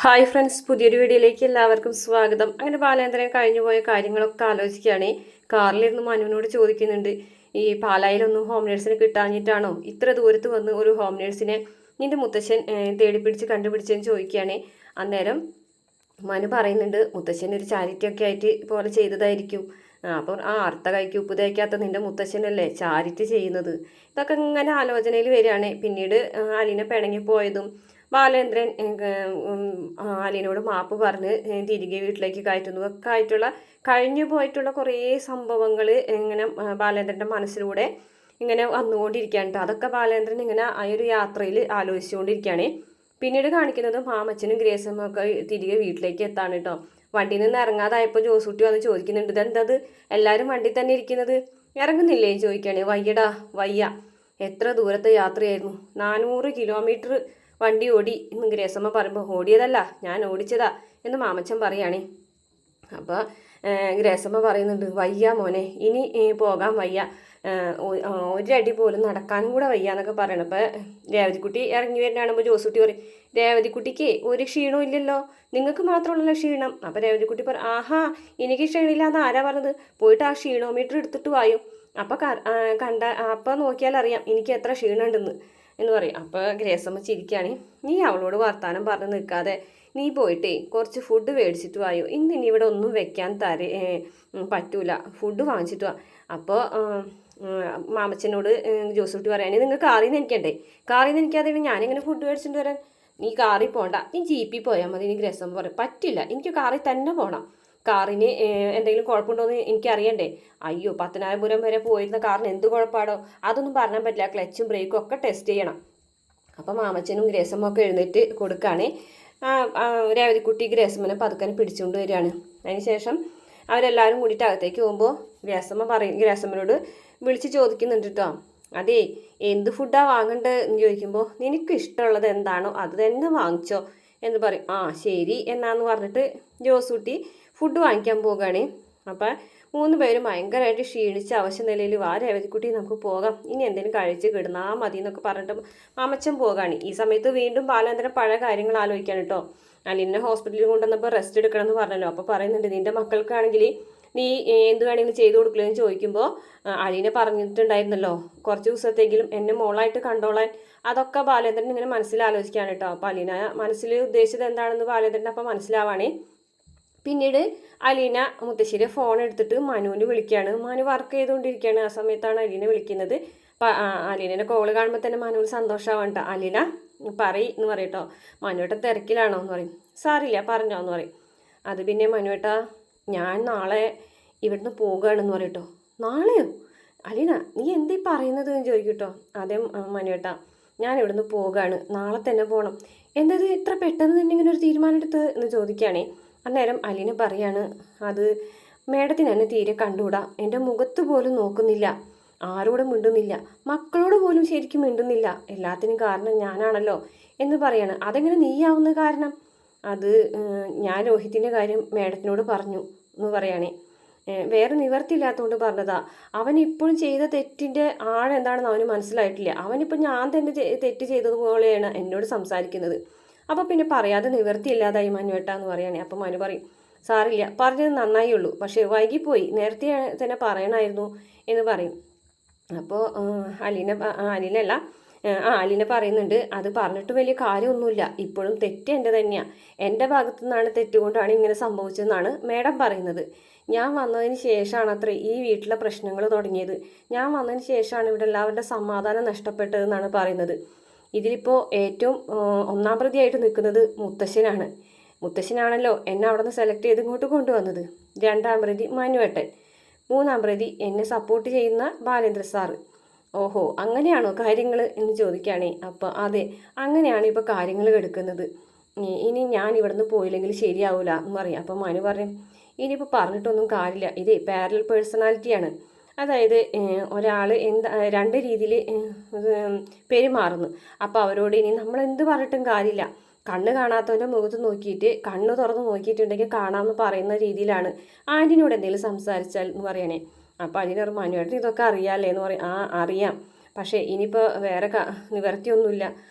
Hi friends, പുതിയൊരു വീഡിയോയിലേക്ക് എല്ലാവർക്കും സ്വാഗതം. അങ്ങനെ ബാലേന്ദ്രൻ കഴിഞ്ഞുപോയ കാര്യങ്ങളൊക്കെ ആലോചിക്കുകയാണ്. കാറിലിരുന്ന് മനുവിനോട് ചോദിക്കുന്നുണ്ട്, ഈ പാലായിലൊന്നും ഹോം നേഴ്സിനെ കിട്ടാഞ്ഞിട്ടാണോ ഇത്ര ദൂരത്ത് വന്ന് ഒരു ഹോം നേഴ്സിനെ നിന്റെ മുത്തശ്ശൻ തേടിപ്പിടിച്ച് കണ്ടുപിടിച്ചെന്ന് ചോദിക്കുകയാണ്. അന്നേരം മനു പറയുന്നുണ്ട്, മുത്തശ്ശൻ ഒരു ചാരിറ്റി ഒക്കെ ആയിട്ട് പോലെ ചെയ്തതായിരിക്കും. അപ്പോൾ അർത്ഥ കഴിക്കും ഉപ്പ് തേക്കാത്ത നിന്റെ മുത്തശ്ശനല്ലേ ചാരിറ്റി ചെയ്യുന്നത്. ഇതൊക്കെ ഇങ്ങനെ ആലോചനയിൽ വരികയാണ്. പിന്നീട് അലീന പിണങ്ങിപ്പോയതും ബാലേന്ദ്രൻ അലീനോട് മാപ്പ് പറഞ്ഞ് തിരികെ വീട്ടിലേക്ക് കയറ്റുന്നു ഒക്കെ ആയിട്ടുള്ള കഴിഞ്ഞു പോയിട്ടുള്ള കുറേ സംഭവങ്ങൾ ഇങ്ങനെ ബാലേന്ദ്രൻ്റെ മനസ്സിലൂടെ ഇങ്ങനെ വന്നുകൊണ്ടിരിക്കുകയാണ് കേട്ടോ. അതൊക്കെ ബാലേന്ദ്രൻ ഇങ്ങനെ ആ ഒരു യാത്രയിൽ ആലോചിച്ചുകൊണ്ടിരിക്കുകയാണ്. പിന്നീട് കാണിക്കുന്നത് മാമച്ചനും ഗ്രേസമ്മ ഒക്കെ തിരികെ വീട്ടിലേക്ക് എത്താണ് കേട്ടോ. വണ്ടിയിൽ നിന്ന് ഇറങ്ങാതായപ്പോൾ ജോസൂട്ടി വന്ന് ചോദിക്കുന്നുണ്ട്, ഇതെന്തത് എല്ലാവരും വണ്ടി തന്നെ ഇരിക്കുന്നത്, ഇറങ്ങുന്നില്ലേ ചോദിക്കുകയാണ്. വയ്യടാ വയ്യ, എത്ര ദൂരത്തെ യാത്രയായിരുന്നു, 400 കിലോമീറ്റർ വണ്ടി ഓടി എന്ന് ഗ്രേസമ്മ പറയുമ്പോൾ, ഓടിയതല്ല ഞാൻ ഓടിച്ചതാ എന്ന് മാമച്ചൻ പറയുകയാണേ. അപ്പോൾ ഗ്രേസമ്മ പറയുന്നുണ്ട്, വയ്യ മോനെ, ഇനി പോകാൻ വയ്യ, ഒരടി പോലും നടക്കാനും കൂടെ വയ്യ എന്നൊക്കെ പറയണം. അപ്പോൾ രേവതിക്കുട്ടി ഇറങ്ങി വരുന്നതാണുമ്പോൾ ജോസൂട്ടി പറയും, രേവതിക്കുട്ടിക്ക് ഒരു ക്ഷീണവും ഇല്ലല്ലോ, നിങ്ങൾക്ക് മാത്രമുള്ള ക്ഷീണം. അപ്പോൾ രേവതിക്കുട്ടി പറയും, ആഹാ എനിക്ക് ക്ഷീണമില്ല എന്ന് ആരാ പറഞ്ഞത്, പോയിട്ട് ആ ക്ഷീണോമീറ്റർ എടുത്തിട്ട് വായോ, അപ്പോൾ നോക്കിയാൽ അറിയാം എനിക്ക് എത്ര ക്ഷീണമുണ്ടെന്ന് എന്ന് പറയും. അപ്പോൾ ഗ്രേസമ്മ ചിരിക്കുകയാണ്, നീ അവളോട് വർത്താനം പറഞ്ഞ് നിൽക്കാതെ നീ പോയിട്ടേ കുറച്ച് ഫുഡ് മേടിച്ചിട്ട് വായോ, ഇന്ന് ഇവിടെ ഒന്നും വെക്കാൻ പറ്റൂല, ഫുഡ് വാങ്ങിച്ചിട്ട് വാ. അപ്പോൾ മാമച്ചനോട് ജോസൂട്ടി പറയുകയാണെങ്കിൽ, നിങ്ങൾ കാറിൽ നിന്ന് എനിക്കണ്ടേ, കാറിൽ നിന്ന് എനിക്കാതെ ഞാനിങ്ങനെ ഫുഡ് മേടിച്ചിട്ട് വരാൻ, നീ കാറിൽ പോകണ്ട, നീ ജീപ്പിൽ പോയാൽ മതി. നീ ഗ്രേസമ്മ പറയും, പറ്റില്ല, എനിക്ക് കാറിൽ തന്നെ പോകണം, കാറിന് എന്തെങ്കിലും കുഴപ്പമുണ്ടോ എന്ന് എനിക്കറിയണ്ടേ. അയ്യോ, പത്തനാപുരം വരെ പോയിരുന്ന കാറിന് എന്ത് കുഴപ്പമാണോ, അതൊന്നും പറഞ്ഞാൽ പറ്റില്ല, ക്ലച്ചും ബ്രേക്കും ഒക്കെ ടെസ്റ്റ് ചെയ്യണം. അപ്പം മാമച്ചനും ഗ്രേസമ്മ ഒക്കെ എഴുന്നേറ്റ് കൊടുക്കുകയാണ്. രേവതിക്കുട്ടി ഗ്രേസമ്മനെ പതുക്കനെ പിടിച്ചുകൊണ്ട് വരികയാണ്. അതിനുശേഷം അവരെല്ലാവരും കൂടിയിട്ട് അകത്തേക്ക് പോകുമ്പോൾ ഗ്രേസമ്മനോട് വിളിച്ച് ചോദിക്കുന്നുണ്ട് കേട്ടോ, അതേ എന്ത് ഫുഡാണ് വാങ്ങേണ്ടത് എന്ന് ചോദിക്കുമ്പോൾ, നിനക്ക് ഇഷ്ടമുള്ളത് എന്താണോ അത് തന്നെ വാങ്ങിച്ചോ എന്ന് പറയും. ആ ശരി എന്നാന്ന് പറഞ്ഞിട്ട് ജോസൂട്ടി ഫുഡ് വാങ്ങിക്കാൻ പോകുകയാണ്. അപ്പം 3 പേരും ഭയങ്കരമായിട്ട് ക്ഷീണിച്ച് അവശ്യ നിലയിൽ, വാ രേവതിക്കുട്ടി നമുക്ക് പോകാം, ഇനി എന്തെങ്കിലും കഴിച്ച് കിടന്നാൽ മതി എന്നൊക്കെ പറഞ്ഞിട്ട് മാമച്ചൻ പോകുകയാണ്. ഈ സമയത്ത് വീണ്ടും ബാലേന്ദ്രൻ പഴയ കാര്യങ്ങൾ ആലോചിക്കാൻ കേട്ടോ. അലീനെ ഹോസ്പിറ്റലിൽ കൊണ്ടുവന്നപ്പോൾ റെസ്റ്റ് എടുക്കണം എന്ന് പറഞ്ഞല്ലോ. അപ്പോൾ പറയുന്നുണ്ട്, നിൻ്റെ മക്കൾക്കാണെങ്കിൽ നീ എന്ത് വേണമെങ്കിലും ചെയ്തു കൊടുക്കില്ലെന്ന് ചോദിക്കുമ്പോൾ അലീനെ പറഞ്ഞിട്ടുണ്ടായിരുന്നല്ലോ കുറച്ച് ദിവസത്തെങ്കിലും എന്നെ മോളായിട്ട് കണ്ടോളാൻ. അതൊക്കെ ബാലേന്ദ്രൻ ഇങ്ങനെ മനസ്സിലാലോചിക്കുകയാണ് കേട്ടോ. അപ്പോൾ അലീന മനസ്സിൽ ഉദ്ദേശിച്ചത് എന്താണെന്ന് ബാലേന്ദ്രൻ അപ്പോൾ മനസ്സിലാവാണേ. പിന്നീട് അലീന മുത്തശ്ശിയുടെ ഫോൺ എടുത്തിട്ട് മനുവിന് വിളിക്കുകയാണ്. മനു വർക്ക് ചെയ്തുകൊണ്ടിരിക്കുകയാണ്. ആ സമയത്താണ് അലീന വിളിക്കുന്നത്. അലീനയുടെ കോള് കാണുമ്പോൾ തന്നെ മനുവിന് സന്തോഷമാവാണ് കേട്ടോ. അലീന എന്ന് പറയട്ടോ. മനുവേട്ട തിരക്കിലാണോ എന്ന് പറയും. സാറില്ല പറഞ്ഞോ എന്ന് പറയും. അത് പിന്നെ മനുവേട്ട ഞാൻ നാളെ ഇവിടുന്ന് പോകുകയാണെന്ന് പറയട്ടോ. നാളെയോ അലീന, നീ എന്തീ പറയുന്നത് എന്ന് ചോദിക്കട്ടോ. അതേ മനുവേട്ട, ഞാൻ ഇവിടുന്ന് പോകുകയാണ്, നാളെ തന്നെ പോകണം. എന്തത് ഇത്ര പെട്ടെന്ന് തന്നെ ഇങ്ങനെ ഒരു തീരുമാനം എടുത്ത് എന്ന് ചോദിക്കുകയാണേ. അന്നേരം അലീന പറയാണ്, അത് മേഡത്തിന് എന്നെ തീരെ കണ്ടുകൂടാ, എൻ്റെ മുഖത്ത് പോലും നോക്കുന്നില്ല, ആരോടും മിണ്ടുന്നില്ല, മക്കളോട് പോലും ശരിക്കും മിണ്ടുന്നില്ല, എല്ലാത്തിനും കാരണം ഞാനാണല്ലോ എന്ന് പറയാണ്. അതെങ്ങനെ നീയാവുന്ന കാരണം? അത് ഞാൻ രോഹിത്തിൻ്റെ കാര്യം മേഡത്തിനോട് പറഞ്ഞു എന്ന് പറയുകയാണേ. വേറെ നിവർത്തിയില്ലാത്തതുകൊണ്ട് പറഞ്ഞതാ, അവൻ ഇപ്പോഴും ചെയ്ത തെറ്റിൻ്റെ ആഴെന്താണെന്ന് അവന് മനസ്സിലായിട്ടില്ല. അവനിപ്പോൾ ഞാൻ തന്നെ തെറ്റ് ചെയ്തതുപോലെയാണ് എന്നോട് സംസാരിക്കുന്നത്. അപ്പോൾ പിന്നെ പറയാതെ നിവർത്തിയില്ലാതായി മനുവേട്ട എന്ന് പറയുകയാണെ. അപ്പോൾ മനു പറയും, സാറില്ല, പറഞ്ഞത് നന്നായി ഉള്ളൂ, പക്ഷേ വൈകിപ്പോയി, നേരത്തെ തന്നെ പറയണമായിരുന്നു എന്ന് പറയും. അപ്പോൾ അലീന പറയുന്നുണ്ട്, അത് പറഞ്ഞിട്ട് വലിയ കാര്യമൊന്നുമില്ല, ഇപ്പോഴും തെറ്റ് എൻ്റെ തന്നെയാണ്, എൻ്റെ ഭാഗത്തു നിന്നാണ് തെറ്റുകൊണ്ടാണ് ഇങ്ങനെ സംഭവിച്ചതെന്നാണ് മേഡം പറയുന്നത്. ഞാൻ വന്നതിന് ശേഷമാണ് അത്രേ ഈ വീട്ടിലെ പ്രശ്നങ്ങൾ തുടങ്ങിയത്, ഞാൻ വന്നതിന് ശേഷമാണ് ഇവിടെ എല്ലാവരുടെ സമാധാനം നഷ്ടപ്പെട്ടതെന്നാണ് പറയുന്നത്. ഇതിലിപ്പോൾ ഏറ്റവും 1-ാം പ്രതിയായിട്ട് നിൽക്കുന്നത് മുത്തശ്ശനാണല്ലോ എന്നെ അവിടെ നിന്ന് സെലക്ട് ചെയ്ത് ഇങ്ങോട്ട് കൊണ്ടുവന്നത്. 2-ാം പ്രതി മനുവേട്ടൻ, 3-ാം പ്രതി എന്നെ സപ്പോർട്ട് ചെയ്യുന്ന ബാലേന്ദ്ര സാറ്. ഓഹോ, അങ്ങനെയാണോ കാര്യങ്ങൾ എന്ന് ചോദിക്കുകയാണേ. അപ്പോൾ അതെ, അങ്ങനെയാണ് ഇപ്പോൾ കാര്യങ്ങൾ കിടക്കുന്നത്. ഇനി ഞാൻ ഇവിടുന്ന് പോയില്ലെങ്കിൽ ശരിയാവില്ല എന്ന് പറയും. അപ്പോൾ മനു പറയും, ഇനിയിപ്പോൾ പറഞ്ഞിട്ടൊന്നും കാര്യമില്ല, ഇതേ പാരലൽ പേഴ്സണാലിറ്റിയാണ്. അതായത് ഒരാൾ രണ്ട് രീതിയിൽ പെരുമാറുന്നു. അപ്പോൾ അവരോട് ഇനി നമ്മൾ എന്ത് പറഞ്ഞിട്ടും കാര്യമില്ല, കണ്ണ് കാണാത്തവൻ്റെ മുഖത്ത് നോക്കിയിട്ട് കണ്ണ് തുറന്ന് നോക്കിയിട്ടുണ്ടെങ്കിൽ കാണാമെന്ന് പറയുന്ന രീതിയിലാണ് ആൻറ്റിനോട് എന്തെങ്കിലും സംസാരിച്ചാൽ എന്ന് പറയണേ. അപ്പോൾ അതിനൊരു മനുവേട്ടൻ ഇതൊക്കെ അറിയാമല്ലേ എന്ന് പറയും. ആ അറിയാം, പക്ഷേ ഇനിയിപ്പോൾ വേറെ നിവർത്തിയൊന്നുമില്ല,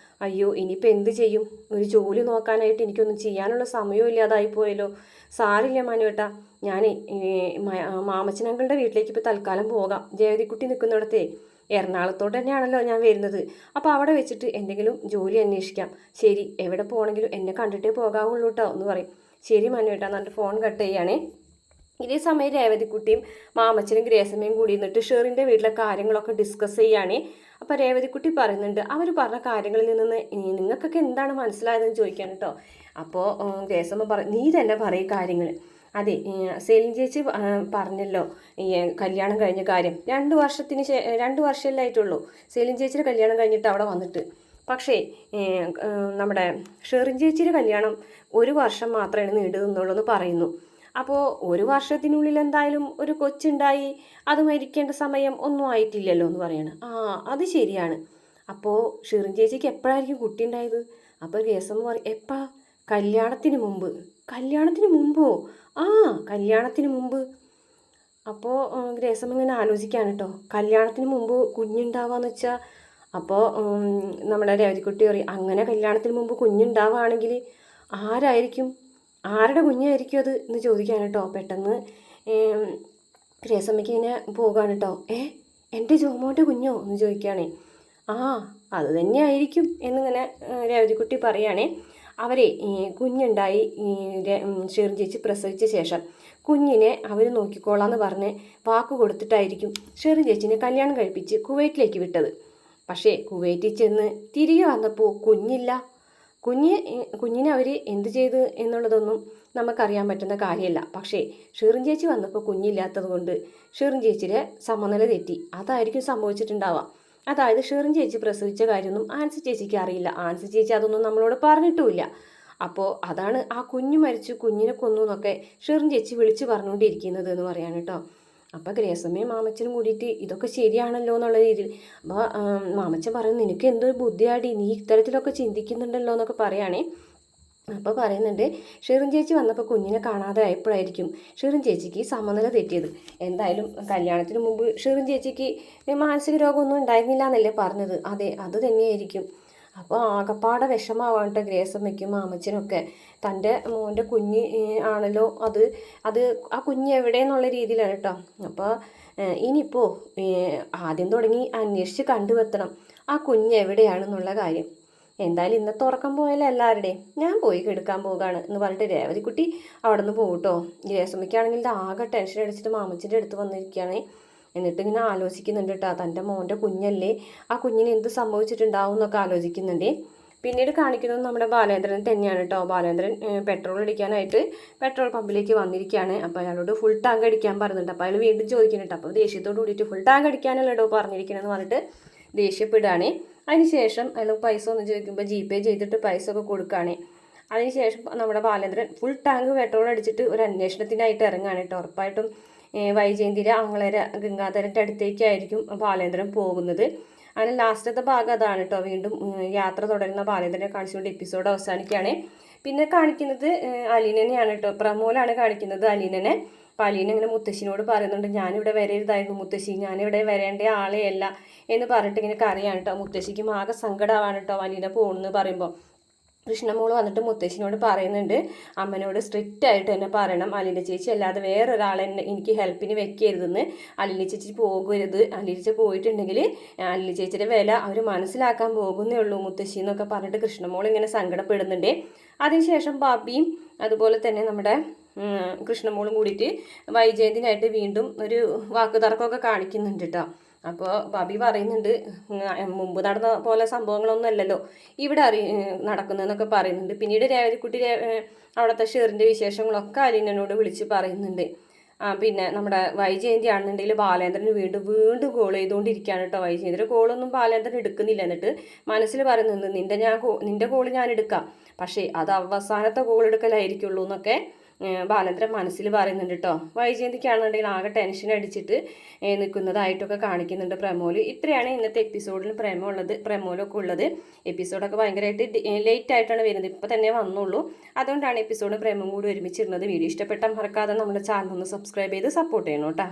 അയ്യോ ഇനിയിപ്പോൾ എന്ത് ചെയ്യും, ഒരു ജോലി നോക്കാനായിട്ട് എനിക്കൊന്നും ചെയ്യാനുള്ള സമയവും ഇല്ലാതായിപ്പോയല്ലോ. സാരില്ല മനുവേട്ടാ, ഞാൻ മാമച്ചനങ്ങളുടെ വീട്ടിലേക്ക് ഇപ്പോൾ തൽക്കാലം പോകാം. ജയതിക്കുട്ടി നിൽക്കുന്നിടത്തേ എറണാകുളത്തോട്ട് തന്നെയാണല്ലോ ഞാൻ വരുന്നത്. അപ്പോൾ അവിടെ വെച്ചിട്ട് എന്തെങ്കിലും ജോലി അന്വേഷിക്കാം. ശരി, എവിടെ പോകണമെങ്കിലും എന്നെ കണ്ടിട്ടേ പോകാവുള്ളൂ കേട്ടോ എന്ന് പറയും. ശരി മനുവേട്ടാ എന്നിട്ട് ഫോൺ കട്ട് ചെയ്യുകയാണേ. ഇതേ സമയം രേവതിക്കുട്ടിയും മാമച്ചനും ഗ്രേസമ്മയും കൂടി നിന്നിട്ട് ഷെറിൻ്റെ വീട്ടിലെ കാര്യങ്ങളൊക്കെ ഡിസ്കസ് ചെയ്യുകയാണ്. അപ്പോൾ രേവതിക്കുട്ടി പറയുന്നുണ്ട്, അവർ പറഞ്ഞ കാര്യങ്ങളിൽ നിന്ന് നിങ്ങൾക്കൊക്കെ എന്താണ് മനസ്സിലായതെന്ന് ചോദിക്കാൻ കേട്ടോ. അപ്പോൾ ഗ്രേസമ്മ നീ തന്നെ പറയും കാര്യങ്ങൾ. അതെ, സെലിൻ ചേച്ചി പറഞ്ഞല്ലോ ഈ കല്യാണം കഴിഞ്ഞ കാര്യം. 2 വർഷമല്ലേ ആയിട്ടുള്ളൂ സെലിൻ ചേച്ചിയുടെ കല്യാണം കഴിഞ്ഞിട്ട് അവിടെ വന്നിട്ട്. പക്ഷേ നമ്മുടെ ഷെറിൻ ചേച്ചിയുടെ കല്യാണം 1 വർഷം മാത്രമേ നീണ്ടു നിന്നുള്ളൂ എന്ന് പറയുന്നു. അപ്പോൾ 1 വർഷത്തിനുള്ളിൽ എന്തായാലും ഒരു കൊച്ചുണ്ടായി, അത് മരിക്കേണ്ട സമയം ഒന്നും ആയിട്ടില്ലല്ലോ എന്ന് പറയണം. അത് ശരിയാണ്. അപ്പോൾ ഷെറിൻ ചേച്ചിക്ക് എപ്പോഴായിരിക്കും കുട്ടി ഉണ്ടായത്? അപ്പോൾ ഗ്രേസമ്മ പറയും, എപ്പാ? കല്യാണത്തിന് മുമ്പ്. കല്യാണത്തിന് മുമ്പോ? കല്യാണത്തിന് മുമ്പ്. അപ്പോൾ ഗ്രേസമ്മ ഇങ്ങനെ ആലോചിക്കുകയാണ് കേട്ടോ, കല്യാണത്തിന് മുമ്പ് കുഞ്ഞുണ്ടാവാന്ന് വെച്ചാൽ. അപ്പോൾ നമ്മുടെ രേവതിക്കുട്ടി പറയും, അങ്ങനെ കല്യാണത്തിന് മുമ്പ് കുഞ്ഞുണ്ടാവുകയാണെങ്കിൽ ആരായിരിക്കും, ആരുടെ കുഞ്ഞായിരിക്കും അത് എന്ന് ചോദിക്കാൻ കേട്ടോ. പെട്ടെന്ന് ഗ്രേസമ്മയ്ക്ക് ഇങ്ങനെ പോകാണ് കേട്ടോ. എൻ്റെ ജോമോൻ്റെ കുഞ്ഞോ എന്ന് ചോദിക്കുകയാണേ. അത് തന്നെ ആയിരിക്കും എന്നിങ്ങനെ രേവതിക്കുട്ടി പറയുകയാണേ. അവരെ കുഞ്ഞുണ്ടായി ഷെറിൻ ചേച്ചി പ്രസവിച്ച ശേഷം കുഞ്ഞിനെ അവർ നോക്കിക്കോളാന്ന് പറഞ്ഞ് വാക്ക് കൊടുത്തിട്ടായിരിക്കും ഷെറിൻ ചേച്ചിനെ കല്യാണം കഴിപ്പിച്ച് കുവൈറ്റിലേക്ക് വിട്ടത്. പക്ഷേ കുവൈറ്റിൽ ചെന്ന് തിരികെ വന്നപ്പോൾ കുഞ്ഞില്ല. കുഞ്ഞിനെ അവർ എന്ത് ചെയ്ത് എന്നുള്ളതൊന്നും നമുക്കറിയാൻ പറ്റുന്ന കാര്യമല്ല. പക്ഷേ ഷെറിൻ ചേച്ചി വന്നപ്പോൾ കുഞ്ഞില്ലാത്തത് കൊണ്ട് ഷെറിൻ ചേച്ചിയുടെ സമനില തെറ്റി. അതായിരിക്കും സംഭവിച്ചിട്ടുണ്ടാവുക. അതായത് ഷെറിൻ ചേച്ചി പ്രസവിച്ച കാര്യമൊന്നും ആൻസി ചേച്ചിക്ക് അറിയില്ല. ആൻസി ചേച്ചി അതൊന്നും നമ്മളോട് പറഞ്ഞിട്ടുമില്ല. അപ്പോൾ അതാണ് ആ കുഞ്ഞ് മരിച്ചു, കുഞ്ഞിനെ കൊന്നു എന്നൊക്കെ ഷെറിൻ ചേച്ചി വിളിച്ച് പറഞ്ഞുകൊണ്ടിരിക്കുന്നത് എന്ന് പറയാൻ കേട്ടോ. അപ്പോൾ ഗ്രേസമ്മയും മാമച്ചനും കൂടിയിട്ട് ഇതൊക്കെ ശരിയാണല്ലോ എന്നുള്ള രീതിയിൽ. അപ്പോൾ മാമച്ചൻ പറയുന്നു, നിനക്ക് എന്തൊരു ബുദ്ധിയാടി, നീ ഇത്തരത്തിലൊക്കെ ചിന്തിക്കുന്നുണ്ടല്ലോ എന്നൊക്കെ പറയുകയാണേ. അപ്പോൾ പറയുന്നുണ്ട്, ഷെറിൻ ചേച്ചി വന്നപ്പോൾ കുഞ്ഞിനെ കാണാതെ ആയപ്പോഴായിരിക്കും ഷെറിൻ ചേച്ചിക്ക് സമനില തെറ്റിയത്. എന്തായാലും കല്യാണത്തിന് മുമ്പ് ഷെറിൻ ചേച്ചിക്ക് മാനസിക രോഗമൊന്നും ഉണ്ടായിരുന്നില്ല എന്നല്ലേ പറഞ്ഞത്? അതെ, അത് തന്നെയായിരിക്കും. അപ്പോൾ ആകപ്പാടെ വിഷമാവാണ്ട ഗ്രേസമ്മയ്ക്കും മാമച്ചനൊക്കെ. തൻ്റെ മോൻ്റെ കുഞ്ഞ് ആണല്ലോ അത് ആ കുഞ്ഞ് എവിടെയെന്നുള്ള രീതിയിലാണ് കേട്ടോ. അപ്പോൾ ഇനിയിപ്പോൾ ആദ്യം തുടങ്ങി അന്വേഷിച്ച് കണ്ടുവെത്തണം ആ കുഞ്ഞ് എവിടെയാണെന്നുള്ള കാര്യം. എന്തായാലും ഇന്നത്തെ ഉറക്കം പോയാലും എല്ലാവരുടെയും ഞാൻ പോയി കെടുക്കാൻ പോകുകയാണ് എന്ന് പറഞ്ഞിട്ട് രേവതിക്കുട്ടി അവിടെ നിന്ന് പോകട്ടോ. ഗ്രേസമ്മയ്ക്കാണെങ്കിൽ ആകെ ടെൻഷൻ അടിച്ചിട്ട് മാമച്ചൻ്റെ അടുത്ത് വന്നിരിക്കുകയാണ്. എന്നിട്ട് ഇങ്ങനെ ആലോചിക്കുന്നുണ്ട് കേട്ടോ, തൻ്റെ മോൻ്റെ കുഞ്ഞല്ലേ, ആ കുഞ്ഞിന് എന്ത് സംഭവിച്ചിട്ടുണ്ടാവും എന്നൊക്കെ ആലോചിക്കുന്നുണ്ട്. പിന്നീട് കാണിക്കുന്നത് നമ്മുടെ ബാലേന്ദ്രൻ തന്നെയാണ് കേട്ടോ. ബാലേന്ദ്രൻ പെട്രോൾ അടിക്കാനായിട്ട് പെട്രോൾ പമ്പിലേക്ക് വന്നിരിക്കുകയാണ്. അപ്പോൾ അയാളോട് ഫുൾ ടാങ്ക് അടിക്കാൻ പറയുന്നുണ്ട്. അപ്പോൾ അയാൾ വീണ്ടും ചോദിക്കുന്നുണ്ട്. അപ്പോൾ ദേഷ്യത്തോട് കൂടിയിട്ട് ഫുൾ ടാങ്ക് അടിക്കാനല്ലോ കേട്ടോ പറഞ്ഞിരിക്കണമെന്ന് പറഞ്ഞിട്ട് ദേഷ്യപ്പെടുകയാണ്. അതിനുശേഷം അയാൾ പൈസ ഒന്ന് ചോദിക്കുമ്പോൾ GPay ചെയ്തിട്ട് പൈസ ഒക്കെ കൊടുക്കുകയാണ്. അതിനുശേഷം നമ്മുടെ ബാലേന്ദ്രൻ ഫുൾ ടാങ്ക് പെട്രോൾ അടിച്ചിട്ട് ഒരു അന്വേഷണത്തിനായിട്ട് ഇറങ്ങുകയാണ് കേട്ടോ. ഉറപ്പായിട്ടും വൈജയന്തിയുടെ ആങ്ങളര ഗംഗാധരൻ്റെ അടുത്തേക്കായിരിക്കും ബാലേന്ദ്രൻ പോകുന്നത്. അങ്ങനെ ലാസ്റ്റത്തെ ഭാഗം അതാണ് കേട്ടോ. വീണ്ടും യാത്ര തുടരുന്ന ബാലേന്ദ്രനെ കാണിച്ചുകൊണ്ട് എപ്പിസോഡ് അവസാനിക്കുകയാണ്. പിന്നെ കാണിക്കുന്നത് അലീനനെയാണ് കേട്ടോ. പ്രമോലാണ് കാണിക്കുന്നത് അലീനനെ. അപ്പോൾ അലീന ഇങ്ങനെ മുത്തശ്ശിനോട് പറയുന്നുണ്ട്, ഞാനിവിടെ വരരുതായിരുന്നു മുത്തശ്ശി, ഞാനിവിടെ വരേണ്ട ആളെ അല്ല എന്ന് പറഞ്ഞിട്ട് ഇങ്ങനെ കരയാണ് കേട്ടോ. മുത്തശ്ശിക്കും ആകെ സങ്കടമാണ് കേട്ടോ അലീന പോകുമെന്ന് പറയുമ്പോൾ. കൃഷ്ണമോൾ വന്നിട്ട് മുത്തശ്ശിനോട് പറയുന്നുണ്ട്, അമ്മനോട് സ്ട്രിക്റ്റ് ആയിട്ട് തന്നെ പറയണം, അലീന ചേച്ചി അല്ലാതെ വേറൊരാളെ എനിക്ക് ഹെൽപ്പിന് വെക്കരുതെന്ന്. അലീന ചേച്ചി പോകരുത്, അലീന ചേച്ചി പോയിട്ടുണ്ടെങ്കിൽ അലീന ചേച്ചിയുടെ വില അവർ മനസ്സിലാക്കാൻ പോകുന്നേ ഉള്ളൂ മുത്തശ്ശി എന്നൊക്കെ പറഞ്ഞിട്ട് കൃഷ്ണമോൾ ഇങ്ങനെ സങ്കടപ്പെടുന്നുണ്ട്. അതിനുശേഷം ബാബിയും അതുപോലെ തന്നെ നമ്മുടെ കൃഷ്ണമോളും കൂടിയിട്ട് വൈജയന്തിനായിട്ട് വീണ്ടും ഒരു വാക്കുതർക്കമൊക്കെ കാണിക്കുന്നുണ്ട് കേട്ടോ. അപ്പോൾ ബാബി പറയുന്നുണ്ട്, മുമ്പ് നടന്ന പോലെ സംഭവങ്ങളൊന്നും അല്ലല്ലോ ഇവിടെ നടക്കുന്നതെന്നൊക്കെ പറയുന്നുണ്ട്. പിന്നീട് രേവതിക്കുട്ടി അവിടുത്തെ ഷെറിൻ്റെ വിശേഷങ്ങളൊക്കെ അലീനോട് വിളിച്ച് പറയുന്നുണ്ട്. പിന്നെ നമ്മുടെ വൈജയന്തി ആണെന്നുണ്ടെങ്കിൽ ബാലേന്ദ്രന് വീണ്ടും കോൾ ചെയ്തുകൊണ്ടിരിക്കുകയാണ് കേട്ടോ. വൈജയന്തിയുടെ കോളൊന്നും ബാലേന്ദ്രൻ എടുക്കുന്നില്ല. എന്നിട്ട് മനസ്സിൽ പറയുന്നുണ്ട്, നിന്റെ കോള് ഞാൻ എടുക്കാം, പക്ഷേ അത് അവസാനത്തെ കോൾ എടുക്കലായിരിക്കുള്ളൂ എന്നൊക്കെ ബാലേന്ദ്രൻ മനസ്സിൽ പറയുന്നുണ്ട് കേട്ടോ. വൈജയന്തിക്കാണെന്നുണ്ടെങ്കിൽ ആകെ ടെൻഷൻ അടിച്ചിട്ട് നിൽക്കുന്നതായിട്ടൊക്കെ കാണിക്കുന്നുണ്ട് പ്രമോല്. ഇത്രയാണ് ഇന്നത്തെ എപ്പിസോഡിൽ പ്രമോലൊക്കെ ഉള്ളത്. എപ്പിസോഡൊക്കെ ഭയങ്കരമായിട്ട് ലേറ്റ് ആയിട്ടാണ് വരുന്നത്, ഇപ്പോൾ തന്നെ വന്നുള്ളൂ. അതുകൊണ്ടാണ് എപ്പിസോഡ് പ്രേമം കൂടി ഒരുമിച്ചിരുന്നത്. വീഡിയോ ഇഷ്ടപ്പെട്ടാൽ മറക്കാതെ നമ്മുടെ ചാനൽ ഒന്ന് സബ്സ്ക്രൈബ് ചെയ്ത് സപ്പോർട്ട് ചെയ്യണം കേട്ടോ.